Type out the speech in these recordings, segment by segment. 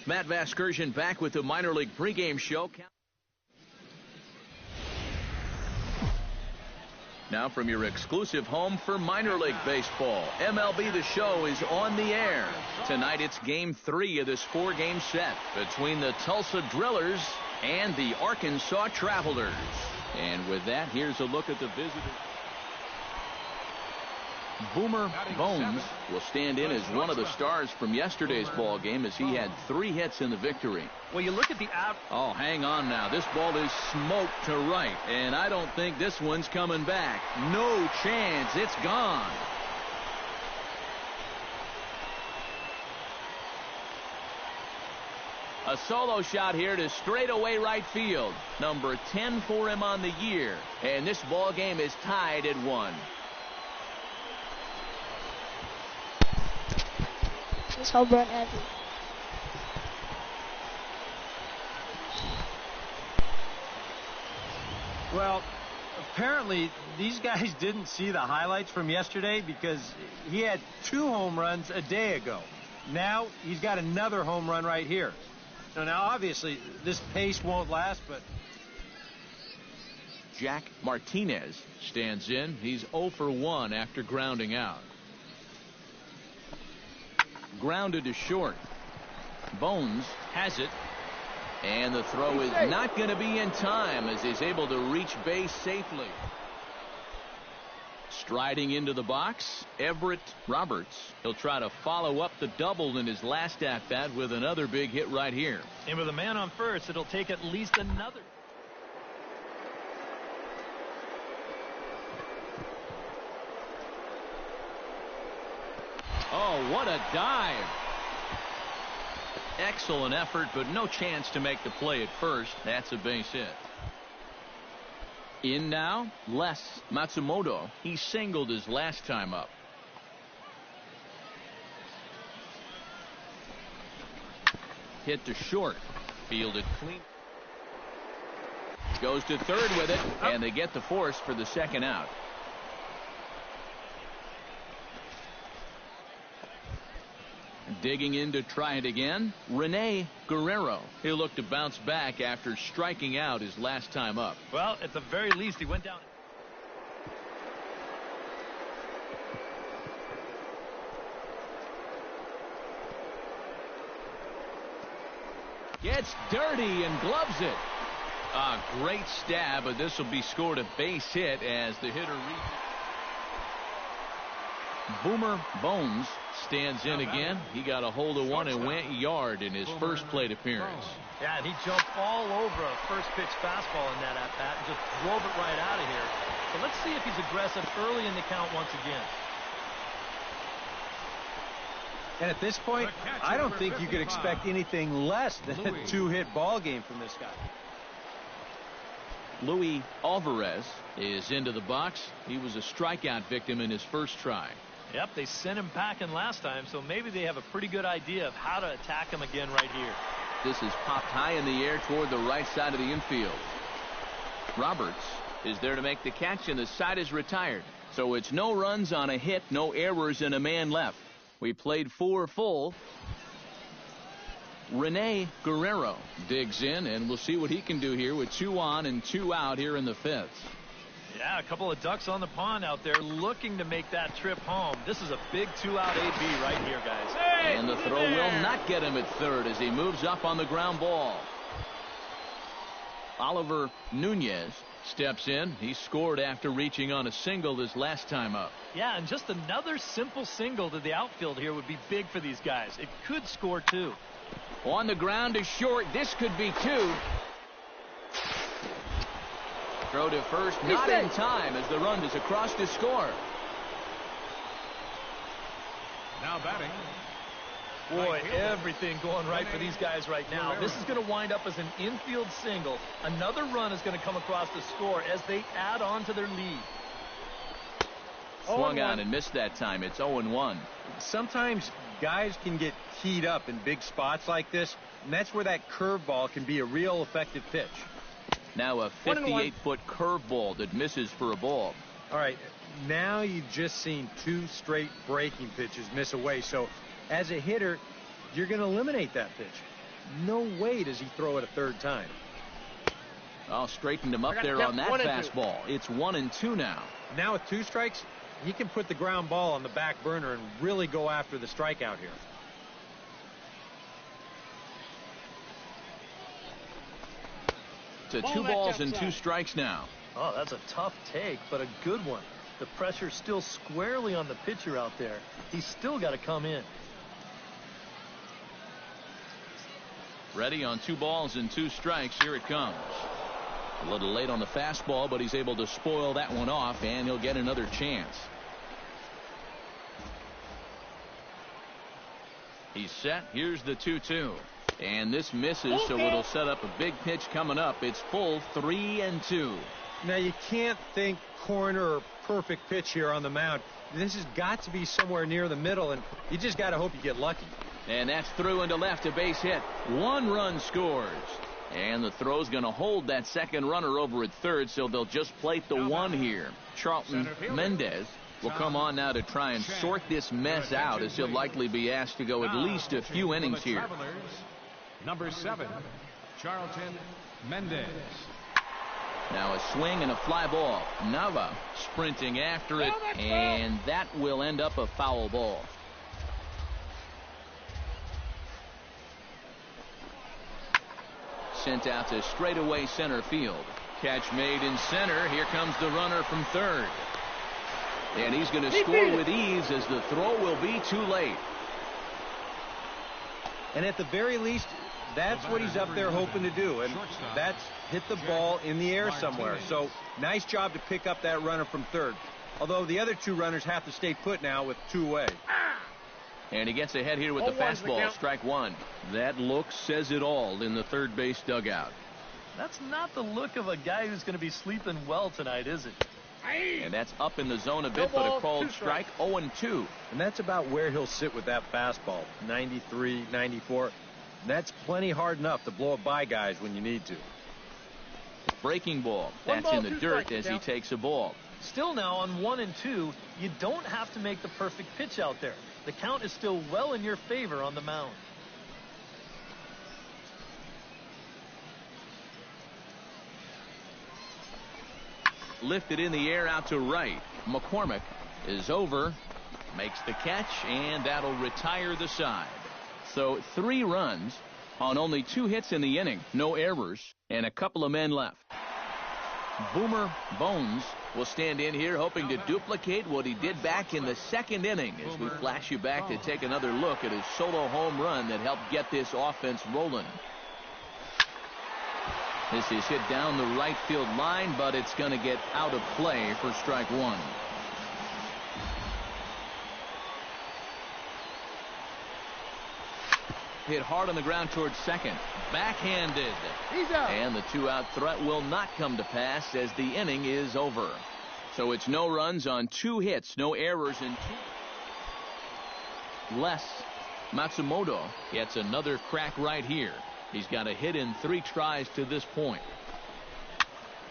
Matt Vasgersian back with the minor league pregame show. Now from your exclusive home for minor league baseball, MLB The Show is on the air. Tonight it's Game 3 of this 4-game set between the Tulsa Drillers and the Arkansas Travelers. And with that, here's a look at the visitors. Boomer Bones will stand in as one of the stars from yesterday's ball game as he had 3 hits in the victory. Well, you look at the Oh, hang on now. This ball is smoked to right, and I don't think this one's coming back. No chance. It's gone. A solo shot here to straightaway right field. Number 10 for him on the year, and this ball game is tied at 1. This home run heavy. Well, apparently these guys didn't see the highlights from yesterday because he had 2 home runs a day ago. Now he's got another home run right here. Now obviously this pace won't last, but Jack Martinez stands in. He's 0 for 1 after grounding out. Grounded to short. Bones has it. And the throw is not going to be in time as he's able to reach base safely. Striding into the box, Everett Roberts. He'll try to follow up the double in his last at-bat with another big hit right here. And with a man on first, it'll take at least another. Oh, what a dive. Excellent effort, but no chance to make the play at first. That's a base hit. In now, Les Matsumoto. He singled his last time up. Hit to short. Fielded clean. Goes to third with it, and they get the force for the second out. Digging in to try it again, Rene Guerrero. He'll look to bounce back after striking out his last time up. Well, at the very least, he went down. Gets dirty and gloves it. A great stab, but this will be scored a base hit as the hitter reaches. Boomer Bones stands in again. He got a hold of one and went yard in his first plate appearance. Yeah, and he jumped all over a first pitch fastball in that at-bat and just drove it right out of here. So let's see if he's aggressive early in the count once again. And at this point, I don't think you could expect anything less than a 2-hit ball game from this guy. Luis Alvarez is into the box. He was a strikeout victim in his first try. Yep, they sent him packing last time, so maybe they have a pretty good idea of how to attack him again right here. This is popped high in the air toward the right side of the infield. Roberts is there to make the catch, and the side is retired. So it's no runs on a hit, no errors, and a man left. We played 4 full. Rene Guerrero digs in, and we'll see what he can do here with 2 on and 2 out here in the 5th. Yeah, a couple of ducks on the pond out there looking to make that trip home. This is a big 2-out AB right here, guys. Hey, and the throw will not get him at third as he moves up on the ground ball. Oliver Nunez steps in. He scored after reaching on a single his last time up. Yeah, and just another simple single to the outfield here would be big for these guys. It could score 2. On the ground is short. This could be 2. Throw to first, not in time as the run is across to score. Now batting. Boy, everything going right for these guys right now. This is going to wind up as an infield single. Another run is going to come across to score as they add on to their lead. Swung on and missed that time. It's 0-1. Sometimes guys can get teed up in big spots like this, and that's where that curveball can be a real effective pitch. Now a 58-foot curveball that misses for a ball. All right, now you've just seen 2 straight breaking pitches miss away. So as a hitter, you're going to eliminate that pitch. No way does he throw it a third time. Oh, straightened him up there on that fastball. It's 1-2 now. Now with 2 strikes, he can put the ground ball on the back burner and really go after the strikeout here. To 2 balls and 2 strikes now. Oh, that's a tough take, but a good one. The pressure's still squarely on the pitcher out there. He's still got to come in. Ready on 2 balls and 2 strikes. Here it comes. A little late on the fastball, but he's able to spoil that one off, and he'll get another chance. He's set. Here's the 2-2. And this misses, so it'll set up a big pitch coming up. It's full 3-2. Now, you can't think corner or perfect pitch here on the mound. This has got to be somewhere near the middle, and you just got to hope you get lucky. And that's through into left, a base hit. 1 run scores. And the throw's going to hold that second runner over at third, so they'll just plate the 1 here. Charlton Mendez will come on now to try and sort this mess out, as he'll likely be asked to go at least a few innings here. Number 7, Charlton Mendez. Now a swing and a fly ball. Nava sprinting after it, and that will end up a foul ball. Sent out to straightaway center field. Catch made in center. Here comes the runner from third. And he's going to score with ease, as the throw will be too late. And at the very least, that's what he's up there hoping to do, and that's hit the ball in the air somewhere. So nice job to pick up that runner from third, although the other 2 runners have to stay put now with 2 away. And he gets ahead here with the fastball. Strike 1. That look says it all in the third base dugout. That's not the look of a guy who's going to be sleeping well tonight, is it? And that's up in the zone a bit, but a called strike. 0-2. And that's about where he'll sit with that fastball. 93, 94. And that's plenty hard enough to blow it by guys when you need to. Breaking ball. That's in the dirt as he takes a ball. Still now on 1-2, you don't have to make the perfect pitch out there. The count is still well in your favor on the mound. Lifted in the air out to right. McCormick is over, makes the catch, and that'll retire the side. So 3 runs on only 2 hits in the inning, no errors, and a couple of men left. Boomer Bones will stand in here hoping to duplicate what he did back in the second inning, as we flash you back to take another look at his solo home run that helped get this offense rolling. This is hit down the right field line, but it's going to get out of play for strike 1. Hit hard on the ground towards second. Backhanded. He's out. And the 2-out threat will not come to pass, as the inning is over. So it's no runs on 2 hits, no errors in 2. Les Matsumoto gets another crack right here. He's got a hit in 3 tries to this point.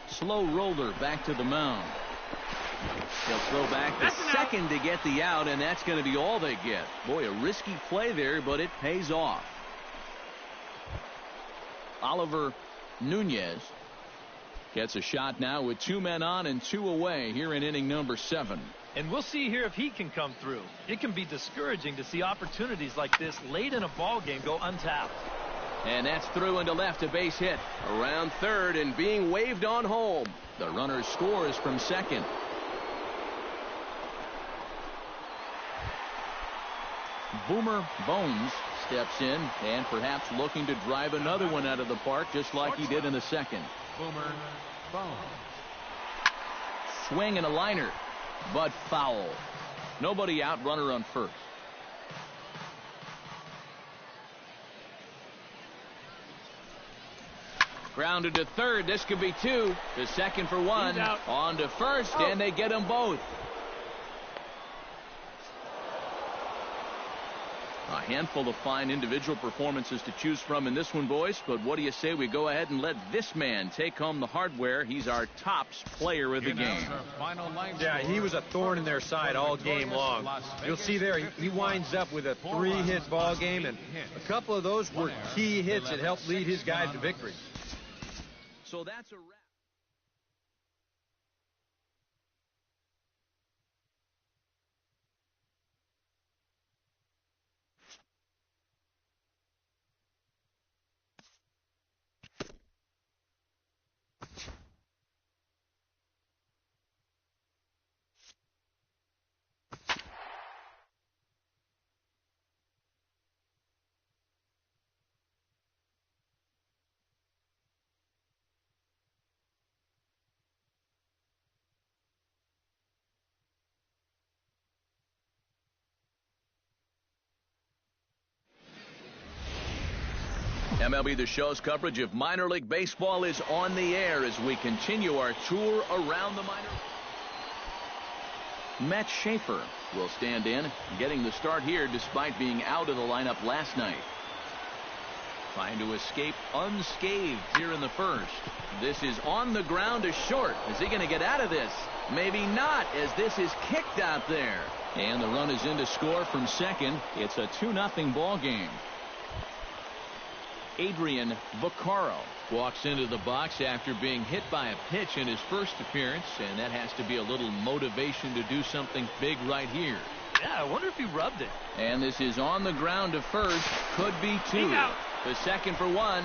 Slow roller back to the mound. He'll throw back to second to get the out, and that's going to be all they get. Boy, a risky play there, but it pays off. Oliver Nunez gets a shot now with 2 men on and 2 away here in inning number 7. And we'll see here if he can come through. It can be discouraging to see opportunities like this late in a ball game go untapped. And that's through into left, a base hit. Around third and being waved on home. The runner scores from second. Boomer Bones steps in and perhaps looking to drive another one out of the park, just like he did in the second. Boomer Bones. Swing and a liner, but foul. Nobody out, runner on first. Grounded to third. This could be 2. To second for 1. On to first, and they get them both. A handful of fine individual performances to choose from in this one, boys. But what do you say we go ahead and let this man take home the hardware? He's our tops player of the game. Yeah, he was a thorn in their side all game long. You'll see there, he winds up with a 3-hit ball game, and a couple of those were key hits that helped lead his guys to victory. So that's a wrap. MLB The Show's coverage of minor league baseball is on the air as we continue our tour around the minor. Matt Schaefer will stand in, getting the start here despite being out of the lineup last night. Trying to escape unscathed here in the first. This is on the ground to short. Is he going to get out of this? Maybe not, as this is kicked out there. And the run is in to score from second. It's a 2-0 ball game. Adrian Vaccaro walks into the box after being hit by a pitch in his first appearance, and that has to be a little motivation to do something big right here. Yeah, I wonder if he rubbed it. And this is on the ground to first. Could be two. The second for one.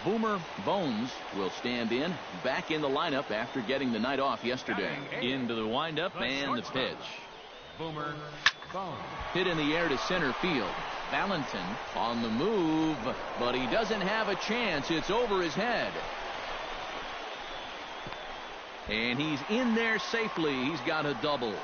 Boomer Bones will stand in, back in the lineup after getting the night off yesterday. Into the windup and the pitch. Boomer Bones. Hit in the air to center field. Valentin on the move, but he doesn't have a chance. It's over his head. And he's in there safely. He's got a double.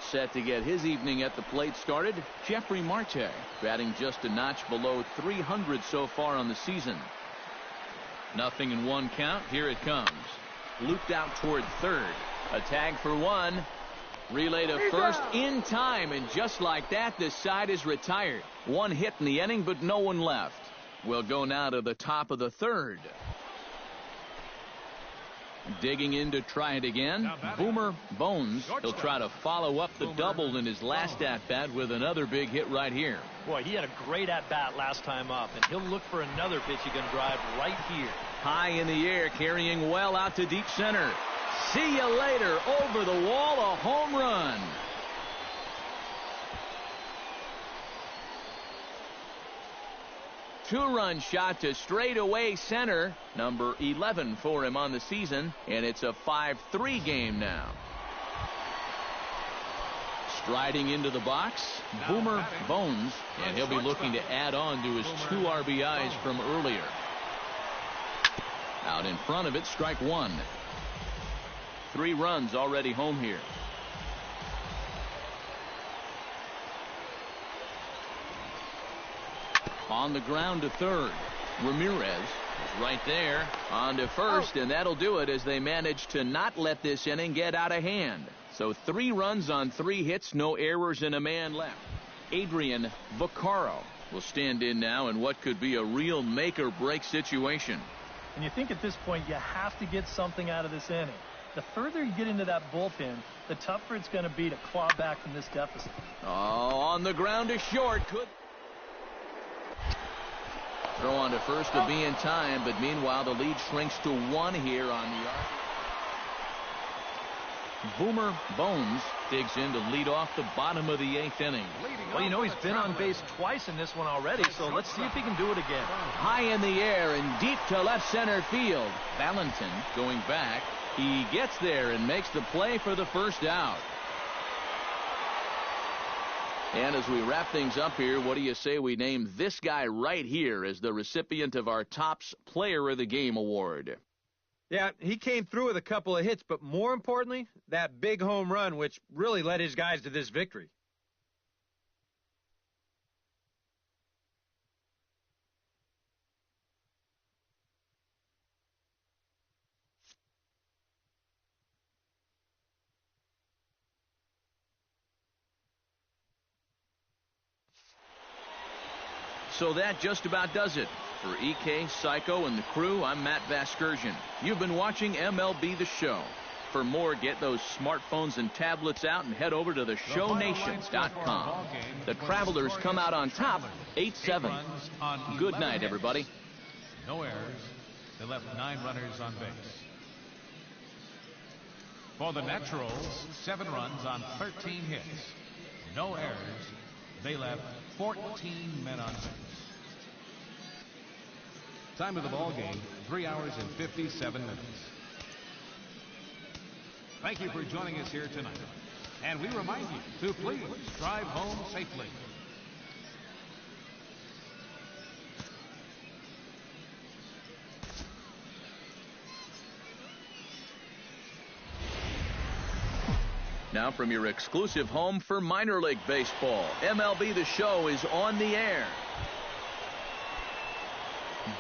Set to get his evening at the plate started, Jeffrey Marte, batting just a notch below 300 so far on the season. Nothing in one count. Here it comes. Looped out toward third. A tag for one. Relay to first in time, and just like that, this side is retired. One hit in the inning, but no one left. We'll go now to the top of the third. Digging in to try it again, Boomer Bones. He'll try to follow up the double in his last at-bat with another big hit right here. Boy, he had a great at-bat last time up, and he'll look for another pitch he can drive right here. High in the air, carrying well out to deep center. See you later. Over the wall, a home run. Two-run shot to straightaway center. Number 11 for him on the season, and it's a 5-3 game now. Striding into the box, Boomer Bones, and he'll be looking to add on to his 2 RBIs from earlier. Out in front of it, strike one. 3 runs already home here. On the ground to third. Ramirez is right there on to first, and that'll do it as they manage to not let this inning get out of hand. So 3 runs on 3 hits, no errors, and a man left. Adrian Vaccaro will stand in now in what could be a real make-or-break situation. And you think at this point you have to get something out of this inning. The further you get into that bullpen, the tougher it's going to be to claw back from this deficit. Oh, on the ground to short. Could throw on to first to be in time, but meanwhile the lead shrinks to 1 here on the arc. Boomer Bones digs in to lead off the bottom of the 8th inning. Well, you know, he's been on base twice in this one already, so let's see if he can do it again. High in the air and deep to left center field. Valentin going back. He gets there and makes the play for the first out. And as we wrap things up here, what do you say we name this guy right here as the recipient of our Tops Player of the Game award? Yeah, he came through with a couple of hits, but more importantly, that big home run, which really led his guys to this victory. So that just about does it. For EK, Psycho, and the crew, I'm Matt Vasgersian. You've been watching MLB The Show. For more, get those smartphones and tablets out and head over to theshownation.com. The Travelers come out on top, 8-7. Good night, everybody. No errors. They left 9 runners on base. For the Naturals, 7 runs on 13 hits. No errors. They left 14 men on base. Time of the ball game, 3 hours and 57 minutes. Thank you for joining us here tonight. And we remind you to please drive home safely. Now from your exclusive home for minor league baseball, MLB The Show is on the air.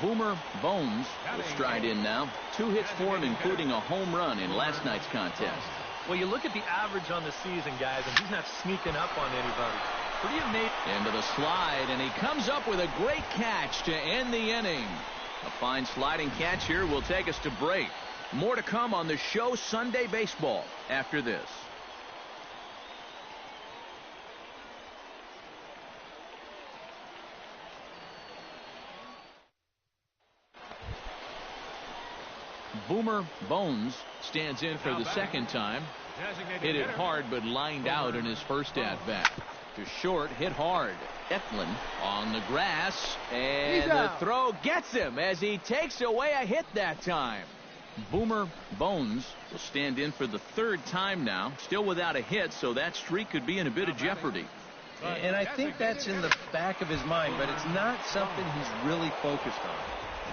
Boomer Bones will stride in now. 2 hits for him, including a home run in last night's contest. Well, you look at the average on the season, guys, and he's not sneaking up on anybody. Pretty amazing. Into the slide, and he comes up with a great catch to end the inning. A fine sliding catch here will take us to break. More to come on the show Sunday Baseball after this. Boomer Bones stands in for the second time. Hit it hard, but lined out in his first at-bat. To short, hit hard. Eflin on the grass, and the throw gets him as he takes away a hit that time. Boomer Bones will stand in for the 3rd time now, still without a hit, so that streak could be in a bit of jeopardy. And I think that's in the back of his mind, but it's not something he's really focused on.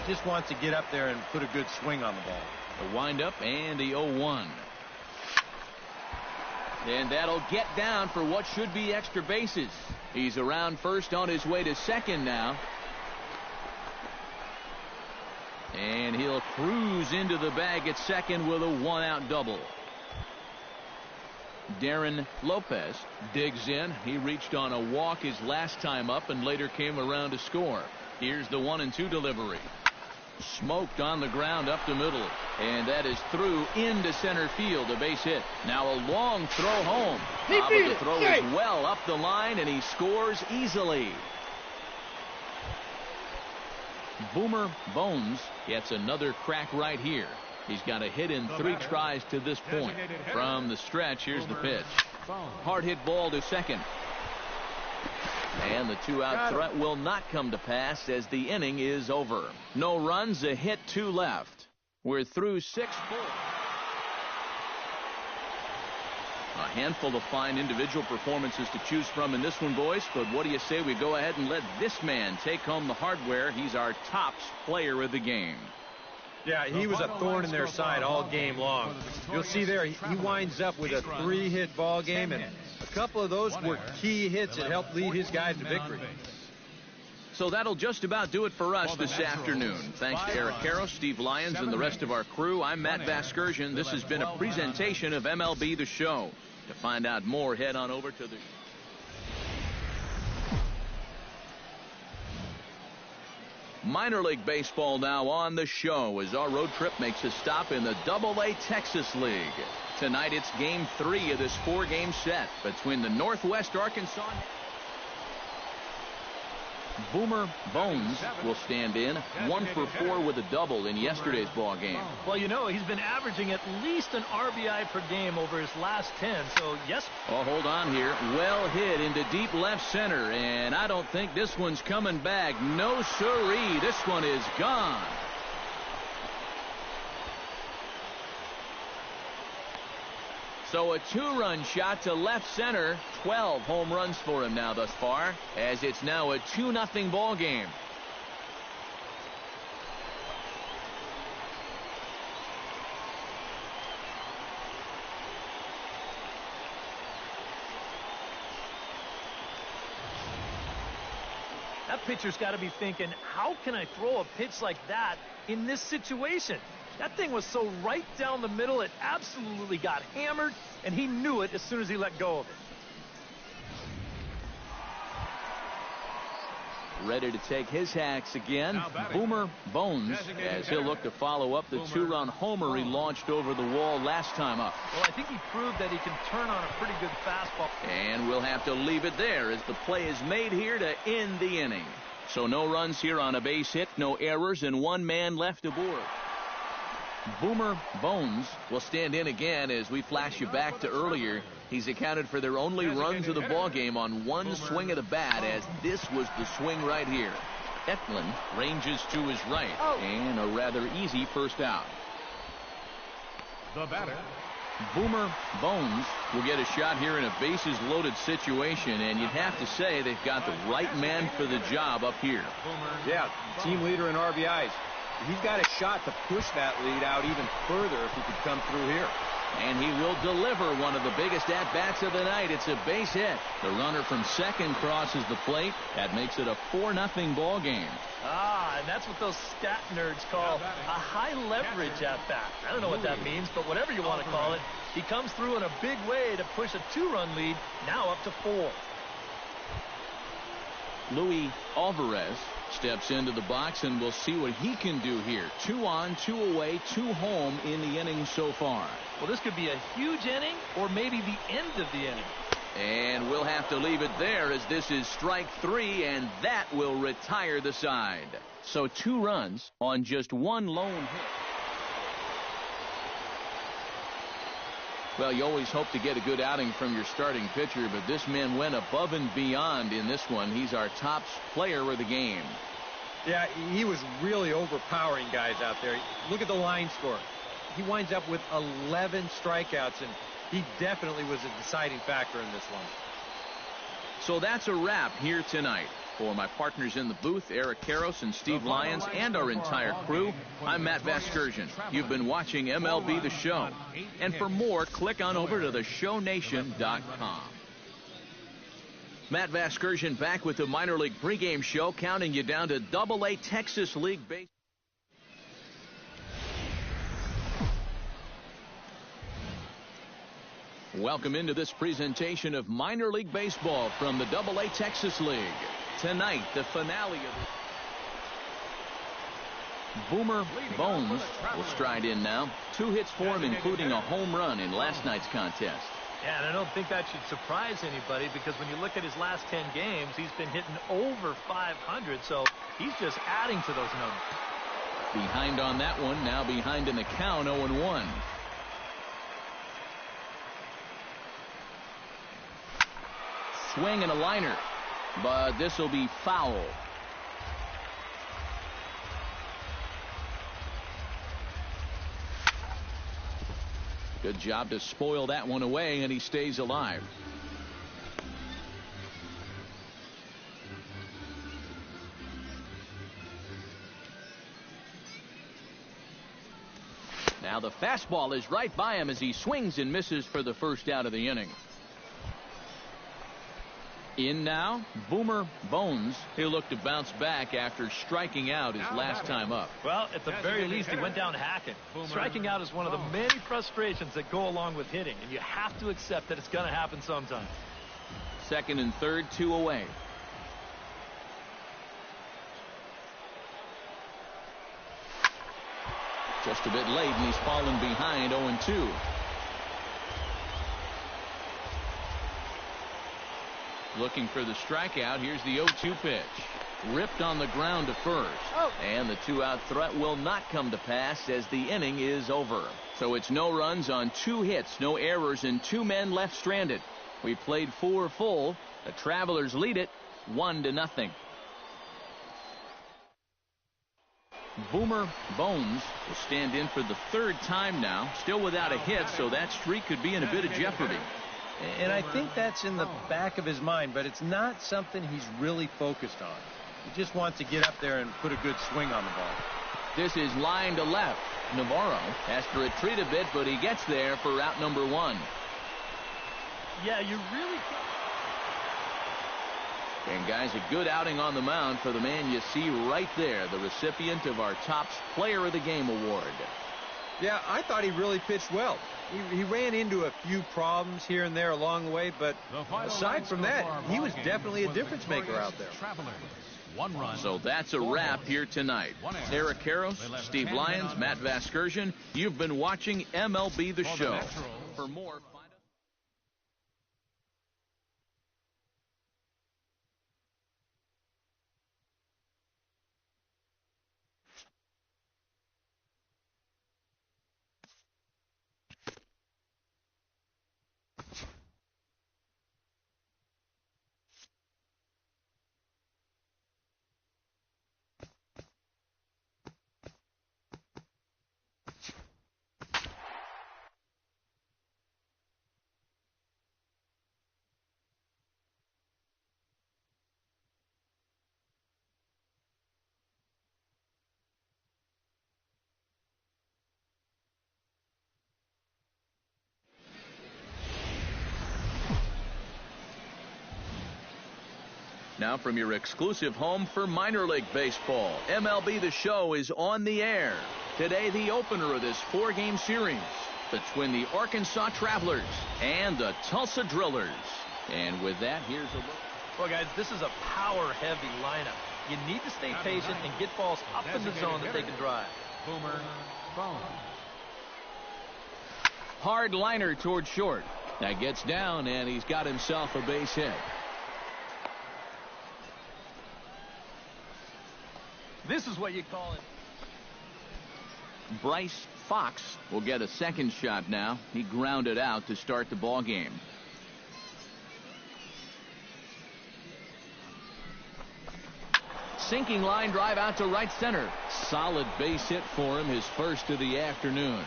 He just wants to get up there and put a good swing on the ball. The windup and the 0-1. And that'll get down for what should be extra bases. He's around first on his way to second now. And he'll cruise into the bag at second with a 1-out double. Darren Lopez digs in. He reached on a walk his last time up and later came around to score. Here's the 1-2 delivery. Smoked on the ground up the middle, and that is through into center field, a base hit. Now a long throw home. But the throw is well up the line, and he scores easily. Boomer Bones gets another crack right here. He's got a hit in 3 tries to this point. From the stretch, here's the pitch. Hard hit ball to second. And the 2-out threat will not come to pass as the inning is over. No runs, a hit, 2 left. We're through 6 full. A handful of fine individual performances to choose from in this one, boys. But what do you say we go ahead and let this man take home the hardware? He's our tops player of the game. Yeah, he was a thorn in their side all game long. You'll see there, he winds up with a 3-hit ball game, and a couple of those were key hits that helped lead his guys to victory. So that'll just about do it for us this afternoon. Thanks to Eric Caro, Steve Lyons, and the rest of our crew. I'm Matt Vasgersian. This has been a presentation of MLB The Show. To find out more, head on over to the... Minor League Baseball now on the show as our road trip makes a stop in the AA Texas League. Tonight it's Game 3 of this 4-game set between the Northwest Arkansas. Boomer Bones will stand in, 1 for 4 with a double in yesterday's ball game. Well, you know, he's been averaging at least an RBI per game over his last 10, so yes. Oh, hold on here. Well hit into deep left center, and I don't think this one's coming back. No siree, this one is gone. So a 2-run shot to left center. 12 home runs for him now thus far, as it's now a 2-0 ball game. That pitcher's got to be thinking, how can I throw a pitch like that in this situation? That thing was so right down the middle, it absolutely got hammered, and he knew it as soon as he let go of it. ready to take his hacks again. Boomer Bones, as he'll look to follow up the two-run homer he launched over the wall last time up. Well, I think he proved that he can turn on a pretty good fastball. And we'll have to leave it there as the play is made here to end the inning. So no runs here on a base hit, no errors, and one man left aboard. Boomer Bones will stand in again as we flash you back to earlier. He's accounted for their only runs of the ballgame on one swing of the bat, as this was the swing right here. Eklund ranges to his right, and a rather easy first out. The batter, Boomer Bones will get a shot here in a bases-loaded situation, and you'd have to say they've got the right man for the job up here. Yeah, team leader in RBIs. He's got a shot to push that lead out even further if he could come through here. And he will deliver one of the biggest at-bats of the night. It's a base hit. The runner from second crosses the plate. That makes it a 4-0 ball game. And that's what those stat nerds call a high-leverage at-bat. I don't know what that means, but whatever you want to call it, he comes through in a big way to push a 2-run lead, now up to 4. Luis Alvarez steps into the box, and we'll see what he can do here. 2 on, 2 away, 2 home in the inning so far. Well, this could be a huge inning or maybe the end of the inning. And we'll have to leave it there as this is strike 3, and that will retire the side. So 2 runs on just 1 lone hit. Well, you always hope to get a good outing from your starting pitcher, but this man went above and beyond in this one. He's our top player of the game. Yeah, he was really overpowering guys out there. Look at the line score. He winds up with 11 strikeouts, and he definitely was a deciding factor in this one. So that's a wrap here tonight. For my partners in the booth, Eric Karros and Steve Lyons, and our entire crew, I'm Matt Vasgersian. You've been watching MLB The Show. And for more, click on over to theshownation.com. Matt Vasgersian back with the minor league pregame show, counting you down to AA Texas League Baseball. Welcome into this presentation of minor league baseball from the AA Texas League. Tonight, the finale of Boomer Bones will stride in now. 2 hits for him, including a home run in last night's contest. Yeah, and I don't think that should surprise anybody, because when you look at his last 10 games, he's been hitting over 500, so he's just adding to those numbers. Behind on that one, now behind in the count, 0-1. Swing and a liner, but this will be foul. Good job to spoil that one away, and he stays alive. Now the fastball is right by him as he swings and misses for the first out of the inning. In now, Boomer Bones. He'll look to bounce back after striking out his last time up. Well, at the very least, he went down hacking. Striking out is one of the many frustrations that go along with hitting, and you have to accept that it's going to happen sometime. Second and third, 2 away. Just a bit late, and he's fallen behind 0-2. Looking for the strikeout. Here's the 0-2 pitch. Ripped on the ground to first. And the 2-out threat will not come to pass as the inning is over. So it's no runs on 2 hits, no errors, and 2 men left stranded. We played 4 full. The Travelers lead it 1-0. Boomer Bones will stand in for the 3rd time now. Still without a hit, so that streak could be in a bit of jeopardy. And I think that's in the back of his mind, but it's not something he's really focused on. He just wants to get up there and put a good swing on the ball. This is line to left. Navarro has to retreat a bit, but he gets there for out number 1. Yeah, you really can't. And guys, a good outing on the mound for the man you see right there, the recipient of our top player of the game award. Yeah, I thought he really pitched well. He ran into a few problems here and there along the way, but aside from that, he was definitely a difference maker out there. 1 run. So that's a wrap here tonight. Eric Karros, Steve Lyons, Matt Vasgersian. You've been watching MLB The Show. For more, find us. Now from your exclusive home for minor league baseball, MLB The Show is on the air. Today, the opener of this 4-game series between the Arkansas Travelers and the Tulsa Drillers. And with that, here's a look. Well, guys, this is a power-heavy lineup. You need to stay patient and get balls up in the zone that they can drive. Boomer Bones. Hard liner toward short. That gets down, and he's got himself a base hit. This is what you call it. Bryce Fox will get a second shot now. He grounded out to start the ball game. Sinking line drive out to right center. Solid base hit for him, his first of the afternoon.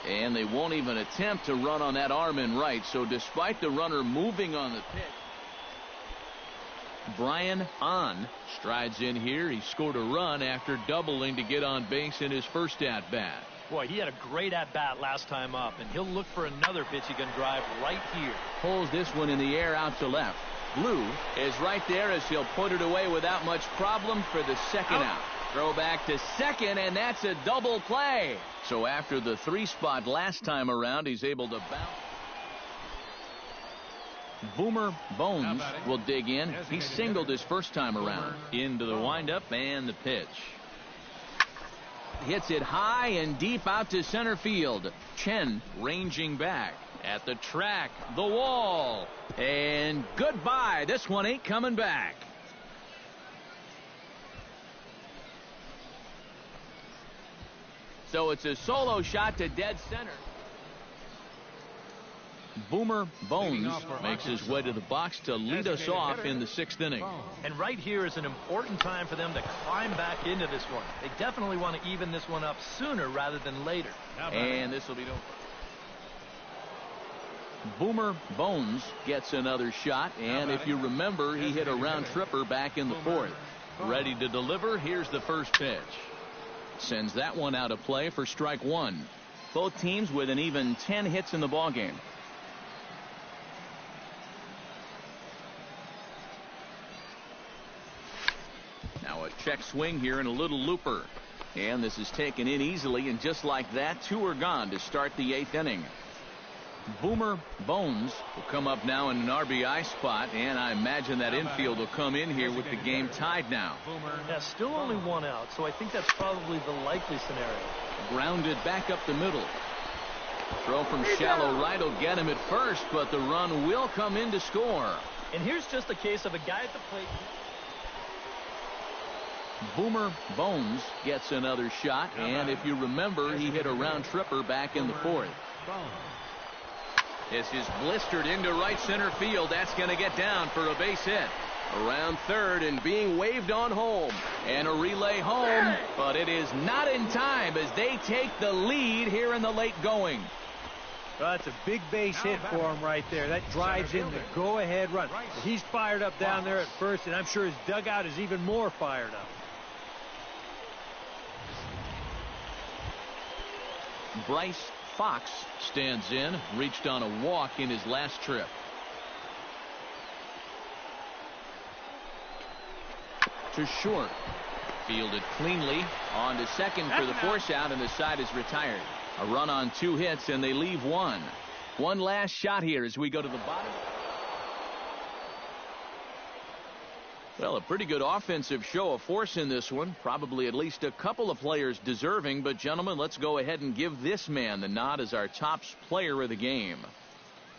And they won't even attempt to run on that arm in right. So despite the runner moving on the pitch, Brian Hahn strides in here. He scored a run after doubling to get on base in his first at-bat. Boy, he had a great at-bat last time up, and he'll look for another pitch he can drive right here. Pulls this one in the air out to left. Blue is right there as he'll put it away without much problem for the second out. Throw back to second, and that's a double play. So after the 3-spot last time around, he's able to bounce. Boomer Bones will dig in. He singled his first time around. Into the windup and the pitch. Hits it high and deep out to center field. Chen ranging back. At the track, the wall. And goodbye. This one ain't coming back. So it's a solo shot to dead center. Boomer Bones makes his way to the box to lead us off in the 6th inning. And right here is an important time for them to climb back into this one. They definitely want to even this one up sooner rather than later. And this will be over. Boomer Bones gets another shot, and if you remember, he hit a round tripper back in the 4th. Ready to deliver. Here's the first pitch. Sends that one out of play for strike one. Both teams with an even 10 hits in the ballgame. Now a check swing here and a little looper. And this is taken in easily, and just like that, 2 are gone to start the 8th inning. Boomer Bones will come up now in an RBI spot, and I imagine that infield will come in here with the game tied now. Yeah, still only 1 out, so I think that's probably the likely scenario. Grounded back up the middle. Throw from shallow right will get him at first, but the run will come in to score. And here's just a case of a guy at the plate. Boomer Bones gets another shot, and if you remember, he hit a round tripper back in the 4th. This is blistered into right center field. That's going to get down for a base hit. Around third and being waved on home. And a relay home, but it is not in time as they take the lead here in the late going. Well, that's a big base hit for him right there. That drives in the go-ahead run. He's fired up down there at first, and I'm sure his dugout is even more fired up. Bryce Fox stands in, reached on a walk in his last trip. To short. Fielded cleanly. On to second for the force out, and the side is retired. A run on 2 hits, and they leave 1. One last shot here as we go to the bottom. Well, a pretty good offensive show of force in this one. Probably at least a couple of players deserving. But, gentlemen, let's go ahead and give this man the nod as our top player of the game.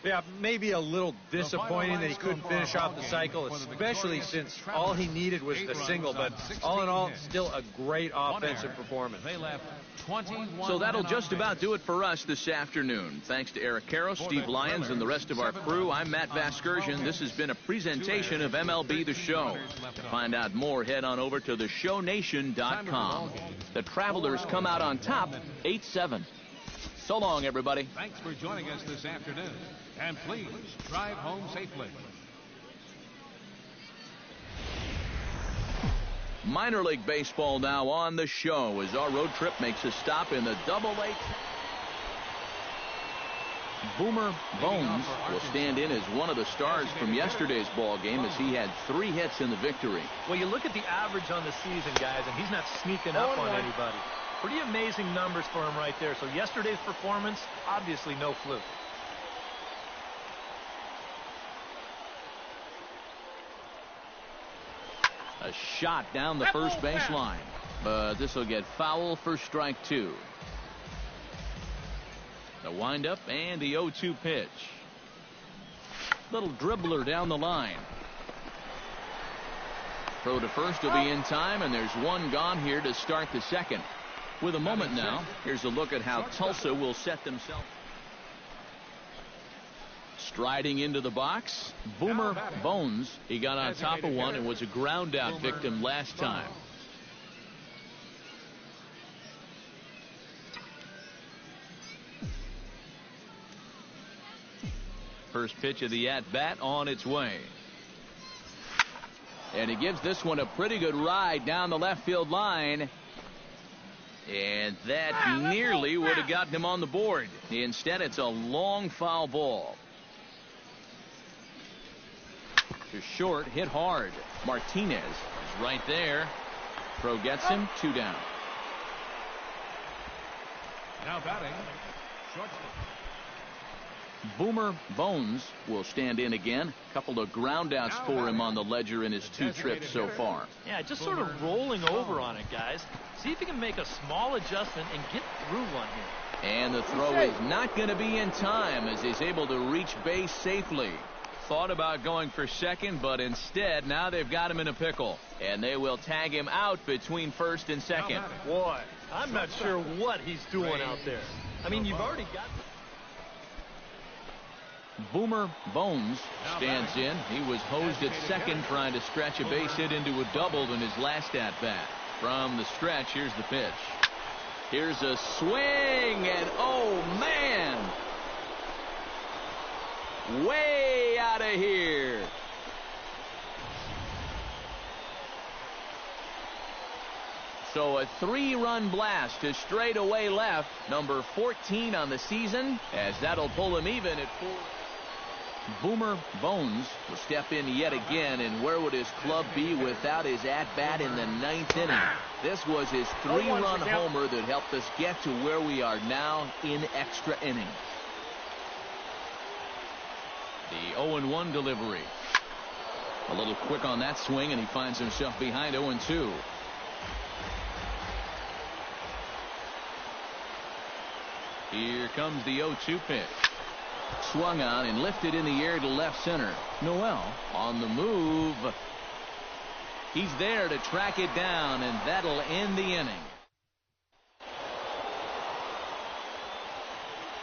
Yeah, maybe a little disappointing that he couldn't finish off the cycle, especially since all he needed was the single. But all in all, still a great offensive performance. So that'll just about do it for us this afternoon. Thanks to Eric Caro, Steve Lyons, and the rest of our crew. I'm Matt Vasgersian. This has been a presentation of MLB The Show. To find out more, head on over to theshownation.com. The Travelers come out on top, 8-7. So long, everybody. Thanks for joining us this afternoon. And please drive home safely. Minor League Baseball now on the show as our road trip makes a stop in the Double-A. Boomer Bones will stand in as one of the stars from yesterday's ball game as he had 3 hits in the victory. Well, you look at the average on the season, guys, and he's not sneaking up on anybody. Pretty amazing numbers for him right there. So yesterday's performance, obviously no fluke. A shot down the first baseline, but this will get foul for strike 2. The windup and the 0-2 pitch. Little dribbler down the line. Throw to first will be in time, and there's one gone here to start the second. With a moment now, here's a look at how Tulsa will set themselves. Striding into the box, Boomer Bones. He got on top of one and was a ground out victim last time. First pitch of the at-bat on its way. And he gives this one a pretty good ride down the left field line. And that nearly would have gotten him on the board. Instead, it's a long foul ball. To short, hit hard. Martinez is right there. Throw gets him, 2 down. Now batting, shortstop. Boomer Bones will stand in again. Couple of ground outs for him on the ledger in his 2 trips so far. Yeah, just sort of rolling over on it, guys. See if he can make a small adjustment and get through one here. And the throw is not going to be in time as he's able to reach base safely. Thought about going for second, but instead now they've got him in a pickle. And they will tag him out between first and second. Boy, I'm not sure what he's doing out there. I mean, you've already got... Boomer Bones stands in. He was hosed at second trying to stretch a base hit into a double in his last at-bat. From the stretch, here's the pitch. Here's a swing, and oh, man! Way out of here. So a 3-run blast to straightaway left, number 14 on the season, as that'll pull him even at 4. Boomer Bones will step in yet again, and where would his club be without his at-bat in the 9th inning? This was his 3-run homer that helped us get to where we are now in extra innings. The 0-1 delivery. A little quick on that swing, and he finds himself behind 0-2. Here comes the 0-2 pitch. Swung on and lifted in the air to left center. Noel on the move. He's there to track it down, and that'll end the inning.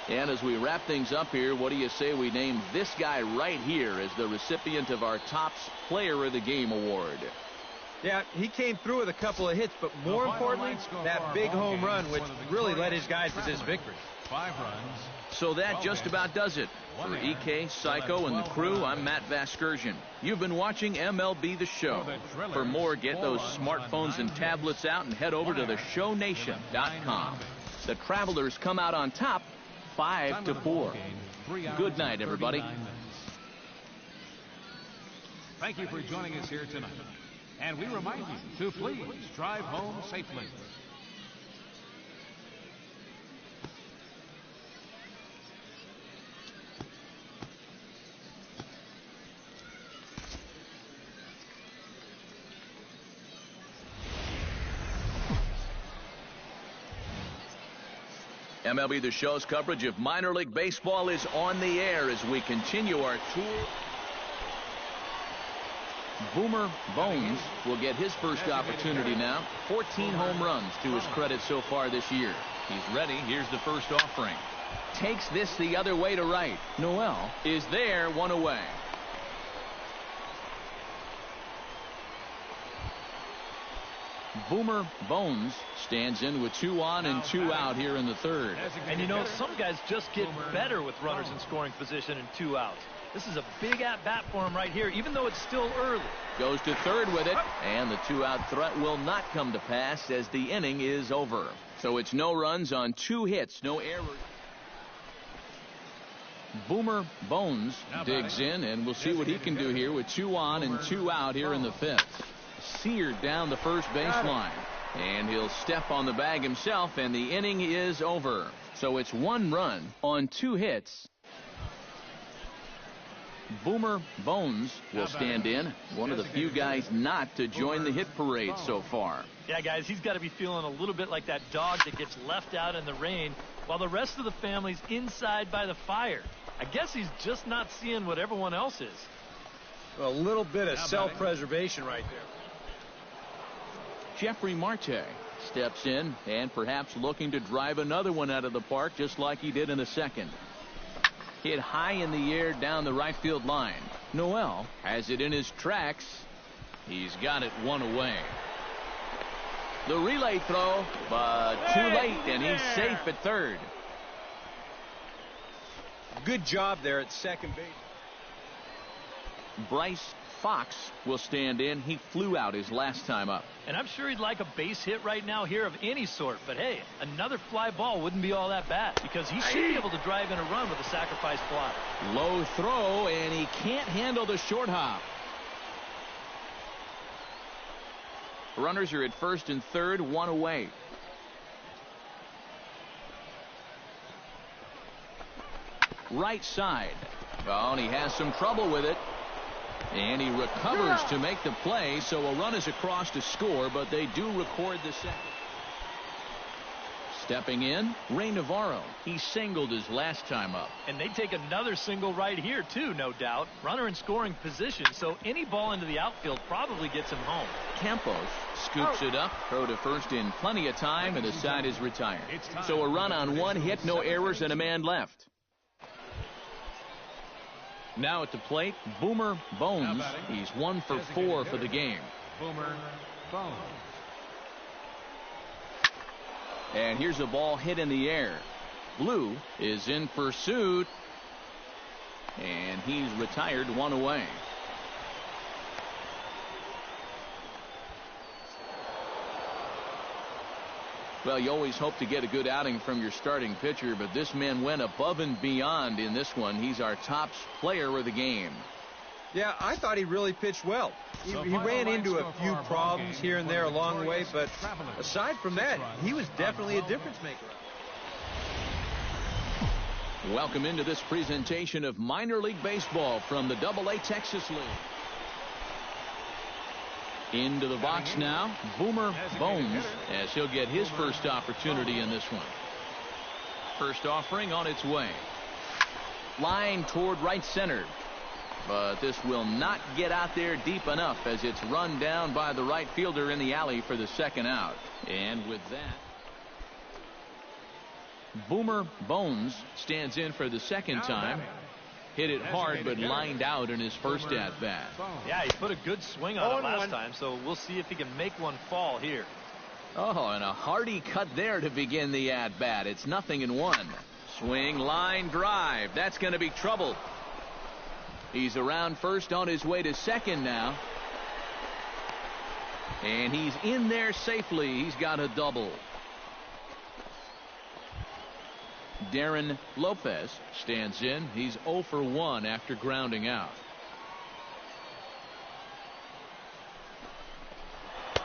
And as we wrap things up here, what do you say we name this guy right here as the recipient of our Topps Player of the Game award? Yeah, he came through with a couple of hits, but more importantly, that big home run, which really led his guys to this victory. 5 runs. So that just about does it. For EK, Psycho, and the crew, I'm Matt Vasgersian. You've been watching MLB The Show. For more, get those smartphones and tablets out and head over to theshownation.com. The Travelers come out on top, 5-4. Good night, everybody. Thank you for joining us here tonight. And we remind you to please drive home safely. MLB The Show's coverage of minor league baseball is on the air as we continue our tour. Boomer Bones will get his first opportunity now. 14 home runs to his credit so far this year. He's ready. Here's the first offering. Takes this the other way to right. Noel is there, one away. Boomer Bones stands in with 2 on and 2 out here in the third. And you know, some guys just get better with runners in scoring position and 2 outs. This is a big at-bat for him right here, even though it's still early. Goes to third with it, and the 2-out threat will not come to pass as the inning is over. So it's no runs on 2 hits, no errors. Boomer Bones digs in, and we'll see what he can do here with 2 on and 2 out here in the 5th. Seared down the first baseline, and he'll step on the bag himself, and the inning is over. So it's 1 run on 2 hits. Boomer Bones will stand in, one of the few guys not to join the hit parade so far. Yeah, guys, he's got to be feeling a little bit like that dog that gets left out in the rain while the rest of the family's inside by the fire. I guess he's just not seeing what everyone else is. A little bit of self-preservation right there. Jeffrey Marte steps in and perhaps looking to drive another one out of the park just like he did in the second. Hit high in the air down the right field line. Noel has it in his tracks. He's got it 1 away. The relay throw, but too late, and he's safe at third. Good job there at second base. Bryce Fox will stand in. He flew out his last time up. And I'm sure he'd like a base hit right now here of any sort. But, hey, another fly ball wouldn't be all that bad because he should be able to drive in a run with a sacrifice fly. Low throw, and he can't handle the short hop. Runners are at first and third, 1 away. Right side. Oh, and he has some trouble with it. And he recovers to make the play, so a run is across to score, but they do record the second. Stepping in, Ray Navarro. He singled his last time up. And they take another single right here, too, no doubt. Runner in scoring position, so any ball into the outfield probably gets him home. Campos scoops it up, throw to first in plenty of time, and the side is retired. So a run on 1 hit, no errors, and a man left. Now at the plate, Boomer Bones. He's 1 for 4 for the game. Boomer Bones. And here's a ball hit in the air. Blue is in pursuit. And he's retired 1 away. Well, you always hope to get a good outing from your starting pitcher, but this man went above and beyond in this one. He's our top player of the game. Yeah, I thought he really pitched well. He ran into a few problems here and there along the way, but aside from that, he was definitely a difference maker. Welcome into this presentation of minor league baseball from the AA Texas League. Into the box now, Boomer Bones, as he'll get his first opportunity in this one. First offering on its way. Line toward right center. But this will not get out there deep enough as it's run down by the right fielder in the alley for the second out. And with that, Boomer Bones stands in for the second time. Hit it hard, but lined out in his first at-bat. Yeah, he put a good swing on it last time, so we'll see if he can make one fall here. Oh, and a hearty cut there to begin the at-bat. It's 0-1. Swing, line, drive. That's going to be trouble. He's around first on his way to second now. And he's in there safely. He's got a double. Darren Lopez stands in. He's 0 for 1 after grounding out.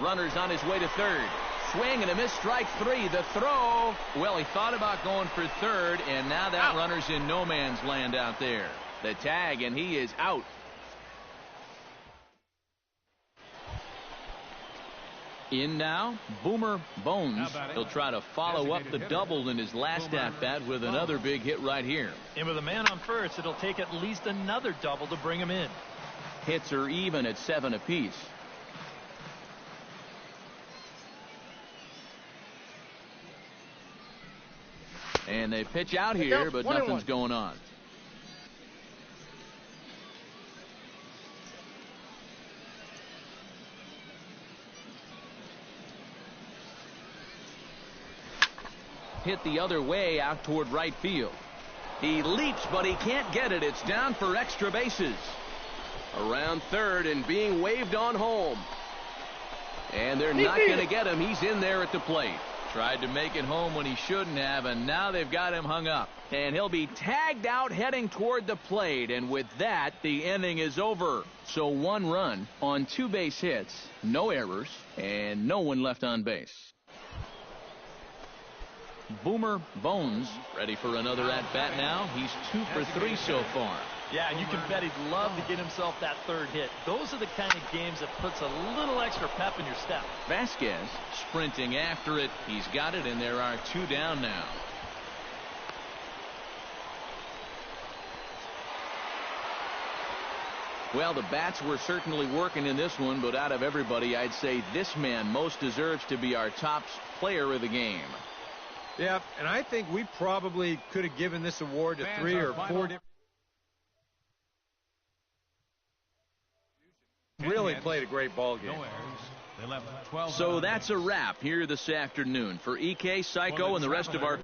Runner's on his way to third. Swing and a miss, strike 3. The throw. Well, he thought about going for third, and now that runner's in no man's land out there. The tag, and he is out. In now, Boomer Bones. He'll try to follow up the double in his last at-bat with another big hit right here. And with a man on first, it'll take at least another double to bring him in. Hits are even at 7 apiece. And they pitch out here, but nothing's going on. Hit the other way out toward right field. He leaps, but he can't get it. It's down for extra bases. Around third and being waved on home. And they're not going to get him. He's in there at the plate. Tried to make it home when he shouldn't have, and now they've got him hung up. And he'll be tagged out heading toward the plate, and with that, the inning is over. So 1 run on 2 base hits, no errors, and no one left on base. Boomer Bones ready for another at-bat now. He's 2 for 3 so far. Yeah, and you can bet he'd love to get himself that 3rd hit. Those are the kind of games that puts a little extra pep in your step. Vasquez sprinting after it. He's got it, and there are 2 down now. Well, the bats were certainly working in this one, but out of everybody, I'd say this man most deserves to be our top player of the game. Yeah, and I think we probably could have given this award to 3 or 4 different. Really played a great ball game. So that's a wrap here this afternoon. For EK, Psycho, and the rest of our